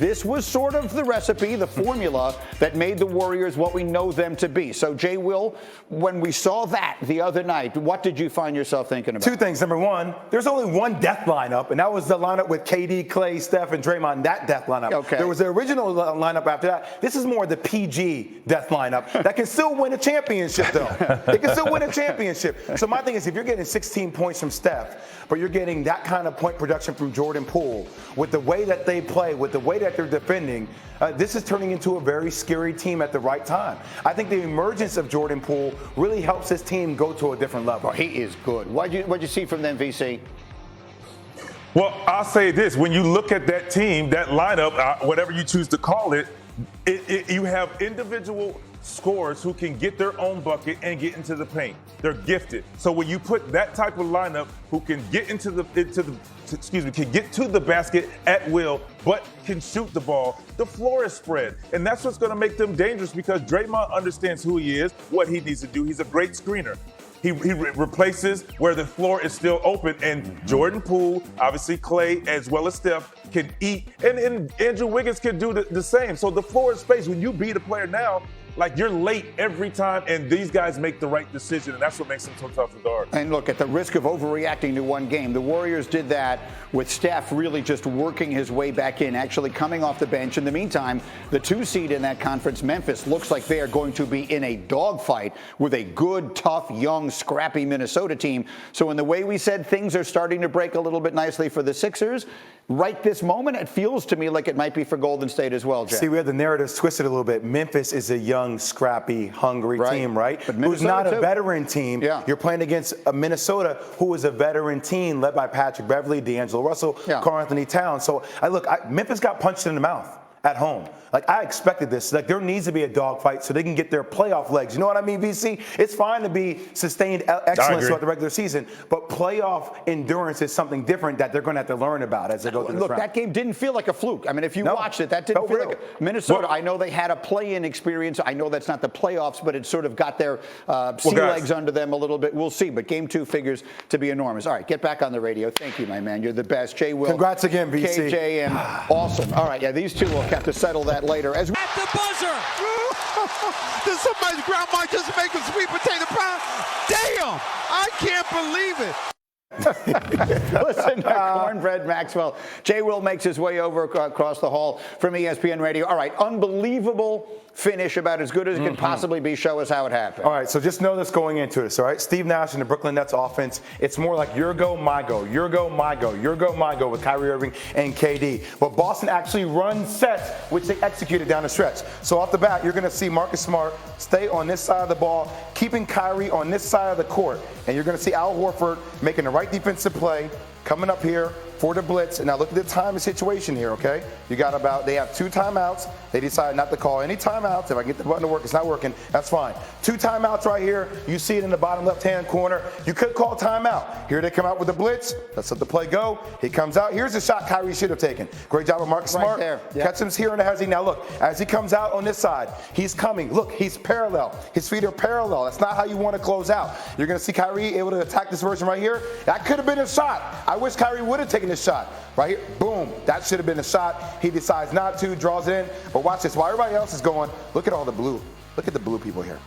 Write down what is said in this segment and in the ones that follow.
this was sort of the recipe, the formula that made the Warriors what we know them to be. So, Jay Will, when we saw that the other night, what did you find yourself thinking about? Two things. Number one, there's only one death lineup, and that was the lineup with KD, Klay, Steph, and Draymond, that death lineup. Okay. There was the original lineup after that. This is more the PG death lineup that can still win a championship, though. It can still win a championship. So my thing is, if you're getting 16 points from Steph, but you're getting that kind of point production from Jordan Poole, with the way that they play, with the way that they're defending, this is turning into a very scary team at the right time. I think the emergence of Jordan Poole really helps this team go to a different level. Oh, he is good. What'd you see from them, VC? Well, I'll say this. When you look at that team, that lineup, whatever you choose to call it, you have individual scorers who can get their own bucket and get into the paint. They're gifted. So when you put that type of lineup who can get can get to the basket at will, but can shoot the ball, the floor is spread. And that's what's going to make them dangerous, because Draymond understands who he is, what he needs to do. He's a great screener. He replaces where the floor is still open, and Jordan Poole, obviously Klay, as well as Steph, can eat, and Andrew Wiggins can do the same. So the floor is space. When you beat a player now, like, you're late every time, and these guys make the right decision, and that's what makes them so tough to guard. And look, at the risk of overreacting to one game, the Warriors did that with Steph really just working his way back in, actually coming off the bench. In the meantime, the 2 seed in that conference, Memphis, looks like they are going to be in a dogfight with a good, tough, young, scrappy Minnesota team. So in the way we said things are starting to break a little bit nicely for the Sixers, right this moment, it feels to me like it might be for Golden State as well, Jeff. See, we have the narratives twisted a little bit. Memphis is a young, scrappy, hungry team, right? But who's not a veteran team. Yeah. You're playing against a Minnesota who is a veteran team led by Patrick Beverley, D'Angelo Russell, Karl Anthony Towns. So, Memphis got punched in the mouth at home. Like, I expected this. Like, there needs to be a dogfight so they can get their playoff legs. You know what I mean, VC? It's fine to be sustained excellence throughout the regular season, but playoff endurance is something different that they're going to have to learn about as they go through this round. That game didn't feel like a fluke. I mean, if you watched it, that didn't feel like Minnesota. I know they had a play-in experience. I know that's not the playoffs, but it sort of got their sea legs under them a little bit. We'll see, but game 2 figures to be enormous. All right, get back on the radio. Thank you, my man. You're the best. Jay Will. Congrats again, VC. KJ, and awesome. All right, these two will have to settle that later. At the buzzer! Did somebody's grandma just make a sweet potato pie? Damn! I can't believe it. Listen to Cornbread Maxwell. Jay Will makes his way over across the hall from ESPN Radio. All right, unbelievable finish, about as good as it can possibly be. Show us how it happened. All right, so just know this going into this, all right? Steve Nash and the Brooklyn Nets offense, it's more like your go, my go, your go, my go, your go, my go with Kyrie Irving and KD. But Boston actually runs sets, which they executed down the stretch. So off the bat, you're going to see Marcus Smart stay on this side of the ball, keeping Kyrie on this side of the court. And you're going to see Al Horford making the right defensive play, coming up here for the blitz. And now look at the time and situation here, okay? They have 2 timeouts. They decided not to call any timeouts. If I get the button to work, it's not working, that's fine. 2 timeouts right here. You see it in the bottom left-hand corner. You could call timeout. Here they come out with the blitz. Let's let the play go. He comes out. Here's the shot Kyrie should have taken. Great job of Marcus Smart. There. Catch him here in the hezzy. Now look, as he comes out on this side, he's coming. Look, he's parallel. His feet are parallel. That's not how you want to close out. You're going to see Kyrie able to attack this version right here. That could have been a shot. I wish Kyrie would have taken this shot. Right here, boom. That should have been a shot. He decides not to, draws it in. But watch this. While everybody else is going, look at all the blue. Look at the blue people here.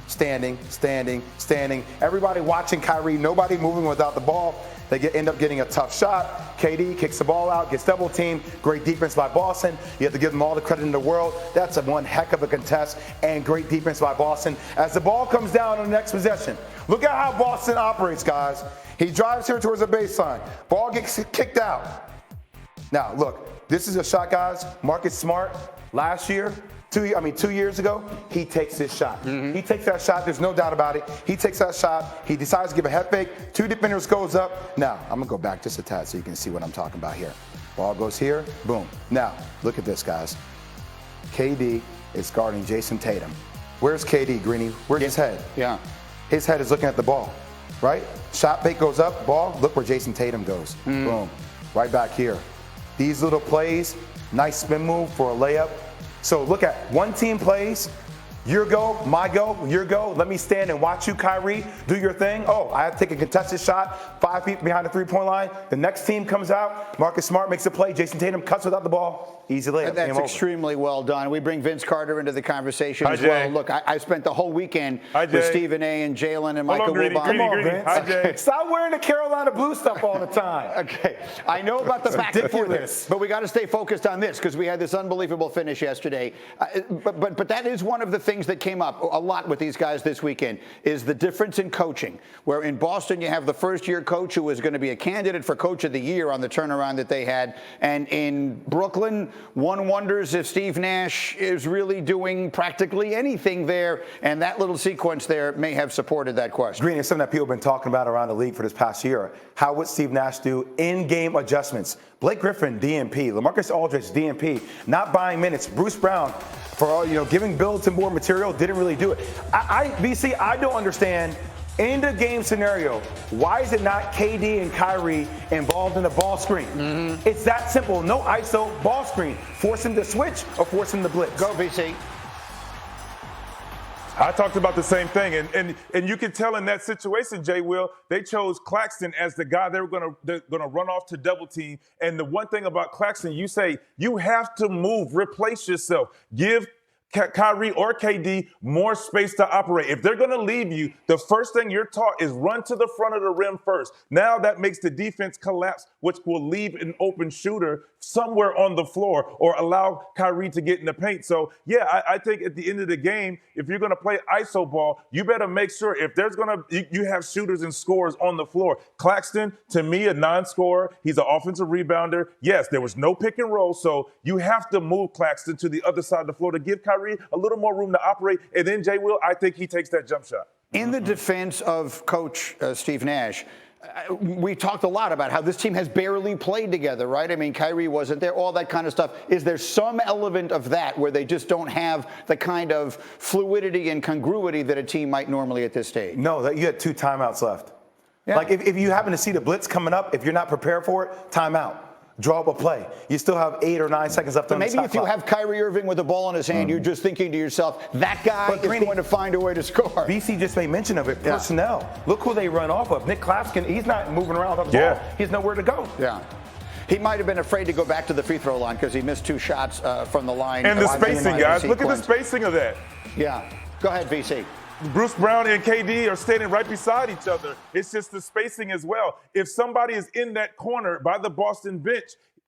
Standing, standing, standing. Everybody watching Kyrie. Nobody moving without the ball. They end up getting a tough shot. KD kicks the ball out, gets double teamed. Great defense by Boston. You have to give them all the credit in the world. That's one heck of a contest, and great defense by Boston. As the ball comes down on the next possession, look at how Boston operates, guys. He drives here towards the baseline. Ball gets kicked out. Now, look, this is a shot, guys. Marcus Smart, last year, 2 years ago, he takes this shot. He takes that shot. There's no doubt about it. He takes that shot. He decides to give a head fake. 2 defenders goes up. Now, I'm going to go back just a tad so you can see what I'm talking about here. Ball goes here. Boom. Now, look at this, guys. KD is guarding Jason Tatum. Where's KD, Greeny? Where's his head? Yeah. His head is looking at the ball, right? Shot fake goes up. Ball. Look where Jason Tatum goes. Boom. Right back here. These little plays, nice spin move for a layup. So look at one team plays, Your go, my go, your go. Let me stand and watch you, Kyrie, do your thing. Oh, I have to take a contested shot 5 feet behind the three-point line. The next team comes out. Marcus Smart makes a play. Jason Tatum cuts without the ball. Easy layup. That's extremely well done. We bring Vince Carter into the conversation as well. Look, I spent the whole weekend with Stephen A. and Jalen and Michael Wilbon. Come on, Vince. Hi, Jay. Stop wearing the Carolina blue stuff all the time. Okay, I know about the back and forth, but we got to stay focused on this because we had this unbelievable finish yesterday. But that is one of the things that came up a lot with these guys this weekend is the difference in coaching. Where in Boston you have the first-year coach who is going to be a candidate for Coach of the Year on the turnaround that they had, and in Brooklyn, one wonders if Steve Nash is really doing practically anything there, and that little sequence there may have supported that question. Green is something that people have been talking about around the league for this past year. How would Steve Nash do in-game adjustments? Blake Griffin, DNP. LaMarcus Aldridge, DNP. Not buying minutes. Bruce Brown, for all, giving Bill more material, didn't really do it. BC, I don't understand. In the game scenario, why is it not KD and Kyrie involved in the ball screen? It's that simple. No ISO, ball screen. Force him to switch or force him to blitz. Go, VC. I talked about the same thing, and you can tell in that situation, Jay Will, they chose Claxton as the guy they're gonna run off to double team. And the one thing about Claxton, you say you have to move, replace yourself, give Kyrie or KD more space to operate. If they're going to leave you, the first thing you're taught is run to the front of the rim first. Now that makes the defense collapse, which will leave an open shooter somewhere on the floor or allow Kyrie to get in the paint. So, yeah, I think at the end of the game, if you're going to play ISO ball, you better make sure if there's going to – you have shooters and scorers on the floor. Claxton, to me, a non-scorer. He's an offensive rebounder. Yes, there was no pick and roll, so you have to move Claxton to the other side of the floor to give Kyrie a little more room to operate. And then, Jay Will, I think he takes that jump shot. In the defense of Coach Steve Nash, we talked a lot about how this team has barely played together, right? I mean, Kyrie wasn't there, all that kind of stuff. Is there some element of that where they just don't have the kind of fluidity and congruity that a team might normally at this stage? No, you had 2 timeouts left. Yeah. Like, if you happen to see the blitz coming up, if you're not prepared for it, timeout. Draw up a play. You still have 8 or 9 seconds left on the shot clock. Maybe if you have Kyrie Irving with the ball in his hand, you're just thinking to yourself, that guy is going to find a way to score. BC just made mention of it. Personnel. Look who they run off of. Nick Claxton, he's not moving around on the ball. He's nowhere to go. Yeah. He might have been afraid to go back to the free throw line because he missed 2 shots from the line. And the spacing, guys. Look at the spacing of that. Yeah. Go ahead, VC. Bruce Brown and KD are standing right beside each other. It's just the spacing as well. If somebody is in that corner by the Boston bench,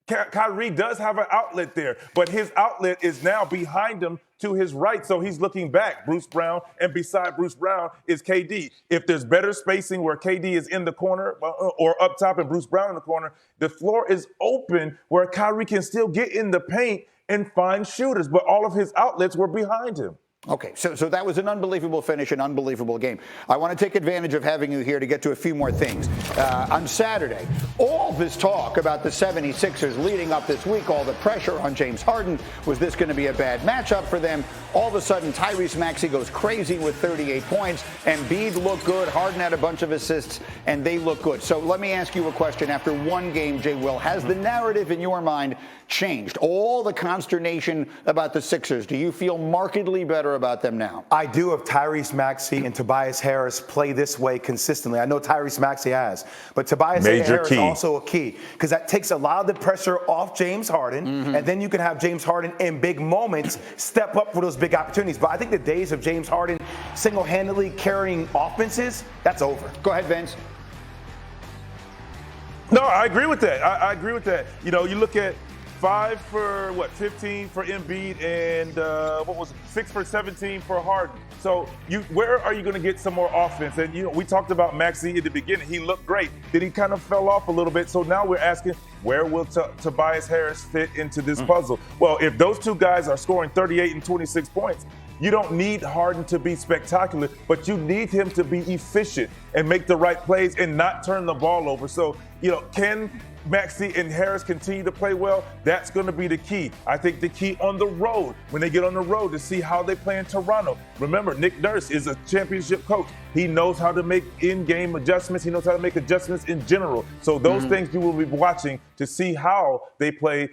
Kyrie does have an outlet there, but his outlet is now behind him to his right, so he's looking back, Bruce Brown, and beside Bruce Brown is KD. If there's better spacing where KD is in the corner or up top and Bruce Brown in the corner, the floor is open where Kyrie can still get in the paint and find shooters, but all of his outlets were behind him. Okay, so that was an unbelievable finish, an unbelievable game. I want to take advantage of having you here to get to a few more things. On Saturday, all this talk about the 76ers leading up this week, all the pressure on James Harden, was this going to be a bad matchup for them? All of a sudden, Tyrese Maxey goes crazy with 38 points, Embiid looked good, Harden had a bunch of assists, and they look good. So let me ask you a question. After one game, Jay Will, has the narrative in your mind changed? All the consternation about the Sixers, do you feel markedly better about them now? I do if Tyrese Maxey and Tobias Harris play this way consistently. I know Tyrese Maxey has, but Tobias Harris is also a key because that takes a lot of the pressure off James Harden, and then you can have James Harden in big moments step up for those big opportunities. But I think the days of James Harden single-handedly carrying offenses, that's over. Go ahead, Vince. No, I agree with that. I agree with that. You look at 5 for 15 for Embiid and 6 for 17 for Harden. So where are you going to get some more offense? And we talked about Maxey at the beginning. He looked great. Then he kind of fell off a little bit. So now we're asking, where will Tobias Harris fit into this puzzle? Well, if those two guys are scoring 38 and 26 points, you don't need Harden to be spectacular, but you need him to be efficient and make the right plays and not turn the ball over. So, can Maxey and Harris continue to play well, that's going to be the key. I think the key on the road, when they get on the road, to see how they play in Toronto. Remember, Nick Nurse is a championship coach. He knows how to make in-game adjustments. He knows how to make adjustments in general. So those things you will be watching to see how they play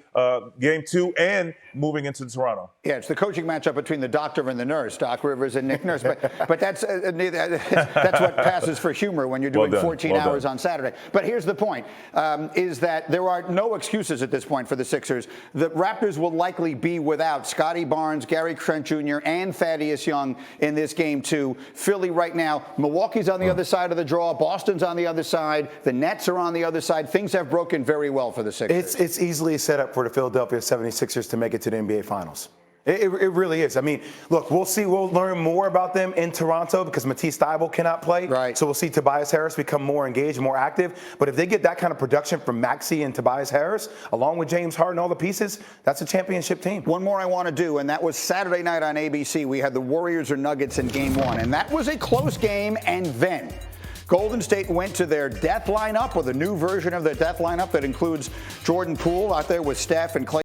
game 2 and moving into Toronto. Yeah, it's the coaching matchup between the doctor and the nurse, Doc Rivers and Nick Nurse. But that's what passes for humor when you're doing 14 hours on Saturday. But here's the point, is that there are no excuses at this point for the Sixers. The Raptors will likely be without Scotty Barnes, Gary Trent Jr., and Thaddeus Young in this game 2. Philly right now, Milwaukee's on the other side of the draw. Boston's on the other side. The Nets are on the other side. Things have broken very well for the Sixers. It's easily set up for the Philadelphia 76ers to make it to the NBA Finals. It really is. I mean, look, we'll see. We'll learn more about them in Toronto because Matisse Thybulle cannot play. Right. So we'll see Tobias Harris become more engaged, more active. But if they get that kind of production from Maxey and Tobias Harris, along with James Harden, all the pieces, that's a championship team. One more I want to do, and that was Saturday night on ABC. We had the Warriors or Nuggets in Game 1, and that was a close game. And then Golden State went to their death lineup, or the new version of their death lineup that includes Jordan Poole out there with Steph and Klay